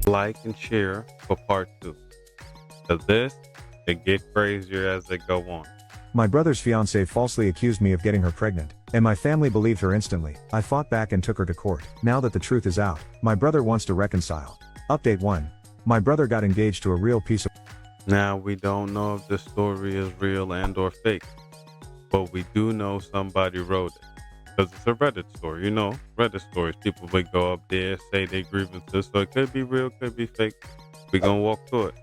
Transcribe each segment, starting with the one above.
like and share for part two. Cause this it get crazier as it go on. My brother's fiancée falsely accused me of getting her pregnant, and my family believed her instantly. I fought back and took her to court. Now that the truth is out, my brother wants to reconcile. Update 1. My brother got engaged to a real piece of. Now we don't know if the story is real and or fake, but we do know somebody wrote it. Because it's a Reddit story, Reddit stories. People would go up there, say their grievances, so it could be real, could be fake. We're gonna walk through it.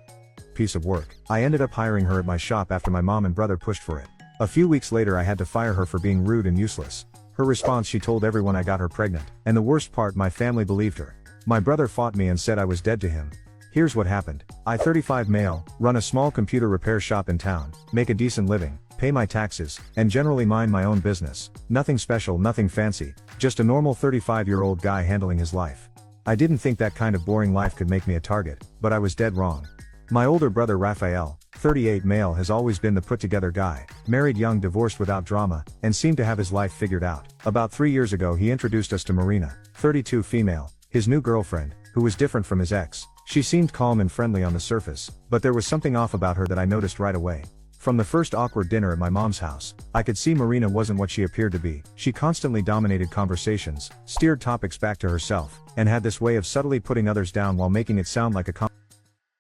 Piece of work. I ended up hiring her at my shop after my mom and brother pushed for it. A few weeks later I had to fire her for being rude and useless. Her response, she told everyone I got her pregnant, and the worst part, my family believed her. My brother fought me and said I was dead to him. Here's what happened. I 35 male, run a small computer repair shop in town, make a decent living, pay my taxes, and generally mind my own business. Nothing special, nothing fancy, just a normal 35-year-old guy handling his life. I didn't think that kind of boring life could make me a target, but I was dead wrong. My older brother Raphael, 38 male, has always been the put-together guy, married young, divorced without drama, and seemed to have his life figured out. About 3 years ago he introduced us to Marina, 32 female, his new girlfriend, who was different from his ex. She seemed calm and friendly on the surface, but there was something off about her that I noticed right away. From the first awkward dinner at my mom's house, I could see Marina wasn't what she appeared to be. She constantly dominated conversations, steered topics back to herself, and had this way of subtly putting others down while making it sound like a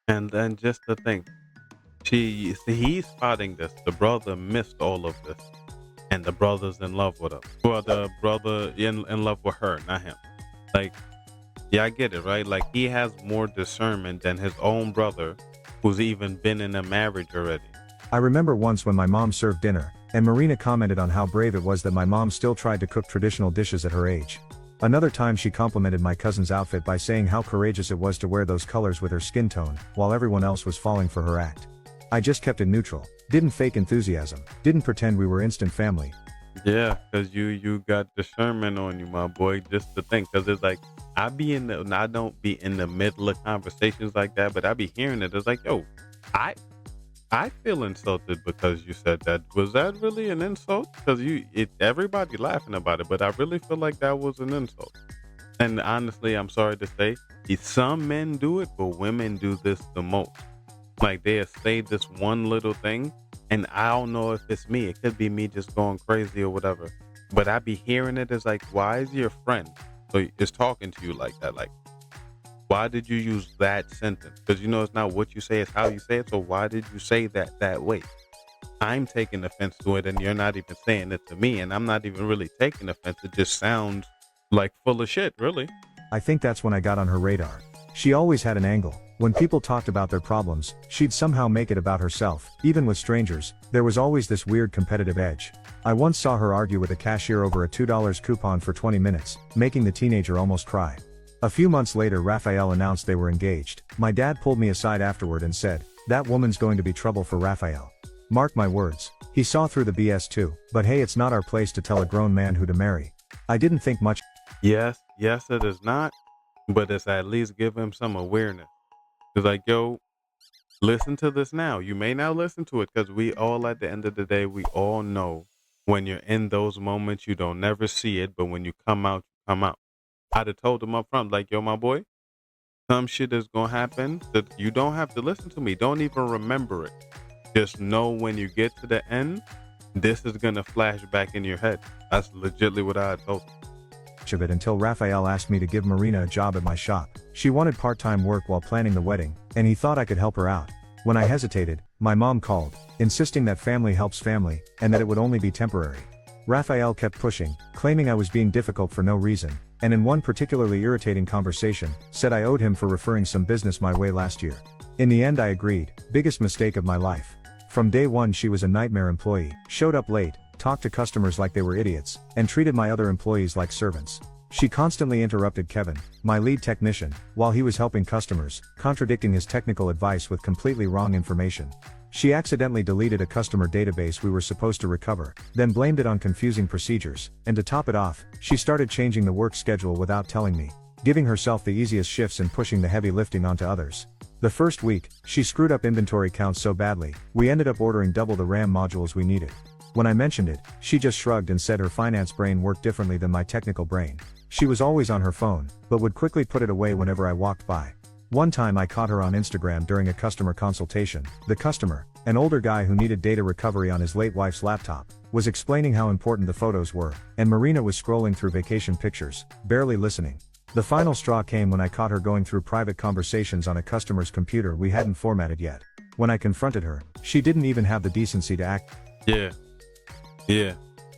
And then just to think, he's spotting this. The brother missed all of this, and the brother's in love with her. Well, the brother in love with her, not him. Like, yeah, I get it, right? Like, he has more discernment than his own brother, who's even been in a marriage already. I remember once when my mom served dinner, and Marina commented on how brave it was that my mom still tried to cook traditional dishes at her age. Another time she complimented my cousin's outfit by saying how courageous it was to wear those colors with her skin tone, while everyone else was falling for her act. I just kept it neutral, didn't fake enthusiasm, didn't pretend we were instant family. Yeah, because you got discernment on you, my boy, just to think. Because it's like, I don't be in the middle of conversations like that, but I be hearing it. It's like, yo, I feel insulted because you said that. Was that really an insult? Because everybody laughing about it, but I really feel like that was an insult. And honestly, I'm sorry to say, some men do it, but women do this the most. Like, they'll say this one little thing, and I don't know if it's me. It could be me just going crazy or whatever. But I be hearing it as like, why is your friend is talking to you like that? Like, why did you use that sentence? Because it's not what you say, it's how you say it. So why did you say that way? I'm taking offense to it, and you're not even saying it to me, and I'm not even really taking offense. It just sounds like full of shit, really. I think that's when I got on her radar. She always had an angle. When people talked about their problems, she'd somehow make it about herself. Even with strangers, there was always this weird competitive edge. I once saw her argue with a cashier over a $2 coupon for 20 minutes, making the teenager almost cry. A few months later, Raphael announced they were engaged. My dad pulled me aside afterward and said, "That woman's going to be trouble for Raphael. Mark my words." He saw through the BS too, but hey, it's not our place to tell a grown man who to marry. I didn't think much. Yes, it is not, but it's at least give him some awareness. It's like, yo, listen to this now. You may not listen to it, because we all, at the end of the day, we all know when you're in those moments, you don't never see it, but when you come out, you come out. I'd have told him up front, like, yo, my boy, some shit is going to happen that you don't have to listen to me. Don't even remember it. Just know when you get to the end, this is going to flash back in your head. That's legitimately what I had told him. Of it until Raphael asked me to give Marina a job at my shop. She wanted part-time work while planning the wedding, and he thought I could help her out. When I hesitated, my mom called, insisting that family helps family, and that it would only be temporary. Raphael kept pushing, claiming I was being difficult for no reason, and in one particularly irritating conversation, said I owed him for referring some business my way last year. In the end I agreed, biggest mistake of my life. From day one she was a nightmare employee, showed up late, talked to customers like they were idiots, and treated my other employees like servants. She constantly interrupted Kevin, my lead technician, while he was helping customers, contradicting his technical advice with completely wrong information. She accidentally deleted a customer database we were supposed to recover, then blamed it on confusing procedures, and to top it off, she started changing the work schedule without telling me, giving herself the easiest shifts and pushing the heavy lifting onto others. The first week, she screwed up inventory counts so badly, we ended up ordering double the RAM modules we needed. When I mentioned it, she just shrugged and said her finance brain worked differently than my technical brain. She was always on her phone, but would quickly put it away whenever I walked by. One time I caught her on Instagram during a customer consultation. The customer, an older guy who needed data recovery on his late wife's laptop, was explaining how important the photos were, and Marina was scrolling through vacation pictures, barely listening. The final straw came when I caught her going through private conversations on a customer's computer we hadn't formatted yet. When I confronted her, she didn't even have the decency to act. Yeah, yeah.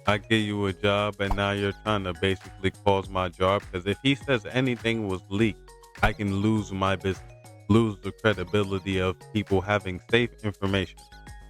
I give you a job and now you're trying to basically cause my job, because if he says anything was leaked, I can lose my business, lose the credibility of people having safe information.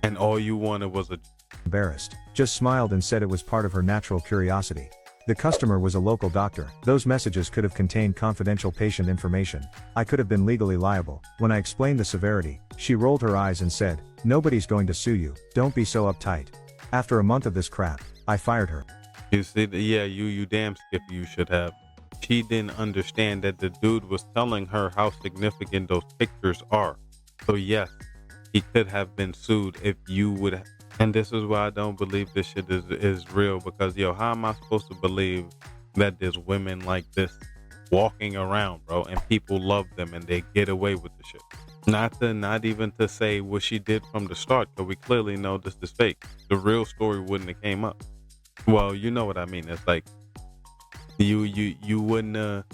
And all you wanted was a Embarrassed, just smiled and said it was part of her natural curiosity. The customer was a local doctor. Those messages could have contained confidential patient information. I could have been legally liable. When I explained the severity, she rolled her eyes and said, "Nobody's going to sue you, don't be so uptight." After a month of this crap, I fired her. You see, yeah, you damn skippy you should have. She didn't understand that the dude was telling her how significant those pictures are. So yes, he could have been sued if you would have. And this is why I don't believe this shit is real, because yo, how am I supposed to believe that there's women like this walking around, bro, and people love them and they get away with the shit? Not even to say what she did from the start, because we clearly know this is fake. The real story wouldn't have came up. Well, you know what I mean. It's like you wouldn't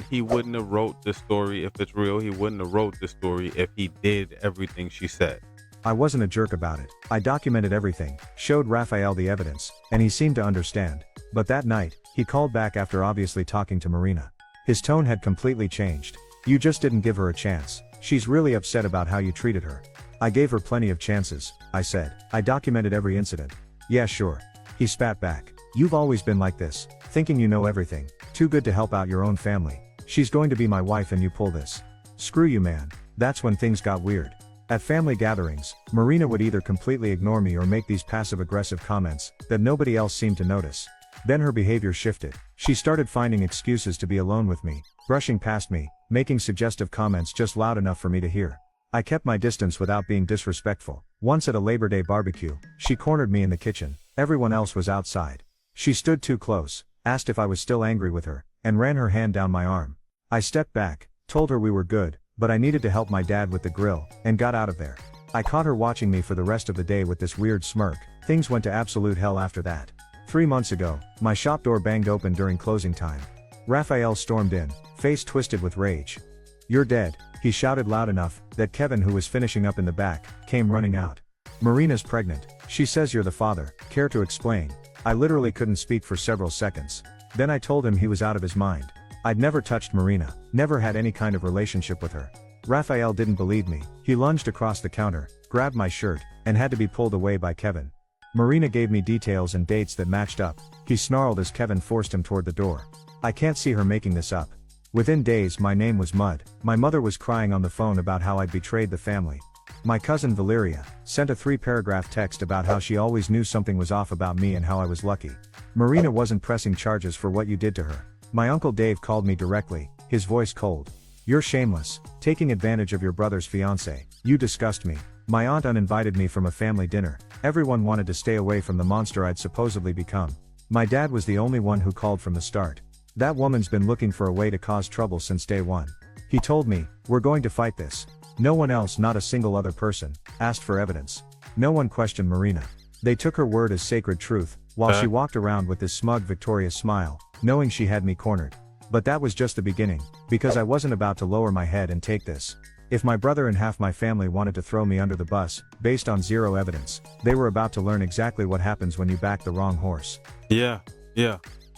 he wouldn't have wrote this story if it's real. He wouldn't have wrote this story if he did everything she said. I wasn't a jerk about it. I documented everything, showed Raphael the evidence, and he seemed to understand. But that night, he called back after obviously talking to Marina. His tone had completely changed. "You just didn't give her a chance. She's really upset about how you treated her." "I gave her plenty of chances," I said. "I documented every incident." "Yeah, sure." He spat back. "You've always been like this, thinking you know everything, too good to help out your own family. She's going to be my wife and you pull this. Screw you, man." That's when things got weird. At family gatherings, Marina would either completely ignore me or make these passive-aggressive comments that nobody else seemed to notice. Then her behavior shifted. She started finding excuses to be alone with me, brushing past me, making suggestive comments just loud enough for me to hear. I kept my distance without being disrespectful. Once at a Labor Day barbecue, she cornered me in the kitchen. Everyone else was outside. She stood too close, asked if I was still angry with her, and ran her hand down my arm. I stepped back, told her we were good, but I needed to help my dad with the grill, and got out of there. I caught her watching me for the rest of the day with this weird smirk. Things went to absolute hell after that. 3 months ago, my shop door banged open during closing time. Raphael stormed in, face twisted with rage. "You're dead," he shouted loud enough that Kevin, who was finishing up in the back, came running out. "Marina's pregnant. She says you're the father. Care to explain?" I literally couldn't speak for several seconds. Then I told him he was out of his mind. I'd never touched Marina, never had any kind of relationship with her. Raphael didn't believe me. He lunged across the counter, grabbed my shirt, and had to be pulled away by Kevin. Marina gave me details and dates that matched up. He snarled as Kevin forced him toward the door. I can't see her making this up. Within days my name was mud. My mother was crying on the phone about how I'd betrayed the family. My cousin Valeria sent a 3-paragraph text about how she always knew something was off about me and how I was lucky. "Marina wasn't pressing charges for what you did to her." My uncle Dave called me directly, his voice cold. "You're shameless, taking advantage of your brother's fiancé. You disgust me." My aunt uninvited me from a family dinner. Everyone wanted to stay away from the monster I'd supposedly become. My dad was the only one who called from the start. "That woman's been looking for a way to cause trouble since day one." He told me, "We're going to fight this." No one else, not a single other person, asked for evidence. No one questioned Marina. They took her word as sacred truth, while she walked around with this smug, victorious smile, knowing she had me cornered. But that was just the beginning, because I wasn't about to lower my head and take this. If my brother and half my family wanted to throw me under the bus, based on zero evidence, they were about to learn exactly what happens when you back the wrong horse. Yeah,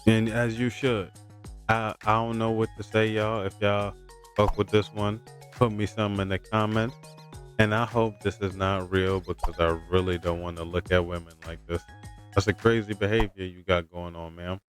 and as you should. I don't know what to say, y'all. If y'all fuck with this one, put me something in the comments. And I hope this is not real, because I really don't want to look at women like this. That's a crazy behavior you got going on, man.